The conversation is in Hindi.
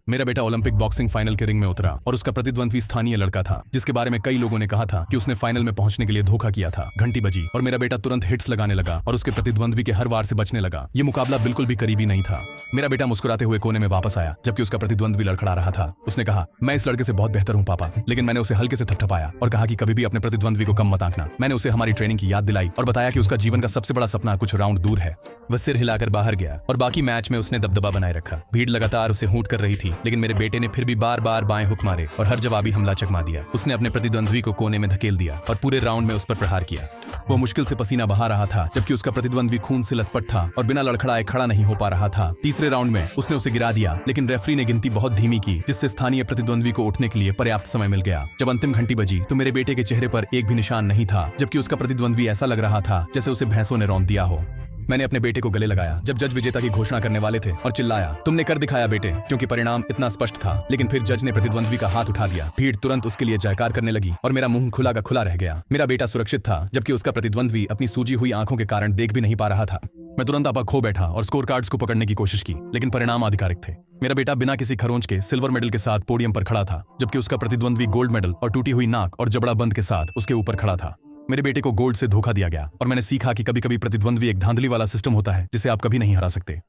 मेरा बेटा ओलंपिक बॉक्सिंग फाइनल के रिंग में उतरा और उसका प्रतिद्वंद्वी स्थानीय लड़का था जिसके बारे में कई लोगों ने कहा था कि उसने फाइनल में पहुंचने के लिए धोखा किया था। घंटी बजी और मेरा बेटा तुरंत हिट्स लगाने लगा और उसके प्रतिद्वंद्वी के हर वार से बचने लगा। ये मुकाबला बिल्कुल भी करीबी नहीं था। मेरा बेटा मुस्कुराते हुए कोने में वापस आया जबकि उसका प्रतिद्वंद्वी लड़खड़ा रहा था। उसने कहा, मैं इस लड़के से बहुत बेहतर हूँ पापा। लेकिन मैंने उसे हल्के से थपथपाया और कहा कि कभी भी अपने प्रतिद्वंद्वी को कम मत आंकना। मैंने उसे हमारी ट्रेनिंग की याद दिलाई और बताया कि उसका जीवन का सबसे बड़ा सपना कुछ राउंड दूर है। वह सिर हिलाकर बाहर गया और बाकी मैच में उसने दबदबा बनाए रखा। भीड़ लगातार उसे हूट कर रही थी, लेकिन मेरे बेटे ने फिर भी बार बार बाएं हुक मारे और हर जवाबी हमला चकमा दिया। उसने अपने प्रतिद्वंद्वी को कोने में धकेल दिया और पूरे राउंड में उस पर प्रहार किया। वो मुश्किल से पसीना बहा रहा था जबकि उसका प्रतिद्वंद्वी खून से लथपथ था और बिना लड़खड़ाए खड़ा नहीं हो पा रहा था। तीसरे राउंड में उसने उसे गिरा दिया, लेकिन रेफरी ने गिनती बहुत धीमी की जिससे स्थानीय प्रतिद्वंद्वी को उठने के लिए पर्याप्त समय मिल गया। जब अंतिम घंटी बजी तो मेरे बेटे के चेहरे पर एक भी निशान नहीं था, जबकि उसका प्रतिद्वंद्वी ऐसा लग रहा था जैसे उसे भैंसों ने रौंद दिया हो। मैंने अपने बेटे को गले लगाया जब जज विजेता की घोषणा करने वाले थे और चिल्लाया, तुमने कर दिखाया बेटे, क्योंकि परिणाम इतना स्पष्ट था। लेकिन फिर जज ने प्रतिद्वंद्वी का हाथ उठा दिया। भीड़ तुरंत उसके लिए जयकार करने लगी और मेरा मुंह खुला का खुला रह गया। मेरा बेटा सुरक्षित था जबकि उसका प्रतिद्वंद्वी अपनी सूजी हुई आंखों के कारण देख भी नहीं पा रहा था। मैं तुरंत आपा खो बैठा और स्कोर कार्ड्स को पकड़ने की कोशिश की, लेकिन परिणाम आधिकारिक थे। मेरा बेटा बिना किसी खरोंच के सिल्वर मेडल के साथ पोडियम पर खड़ा था, जबकि उसका प्रतिद्वंद्वी गोल्ड मेडल और टूटी हुई नाक और जबड़ा बंद के साथ उसके ऊपर खड़ा था। मेरे बेटे को गोल्ड से धोखा दिया गया और मैंने सीखा कि कभी कभी प्रतिद्वंद्वी एक धांधली वाला सिस्टम होता है जिसे आप कभी नहीं हरा सकते।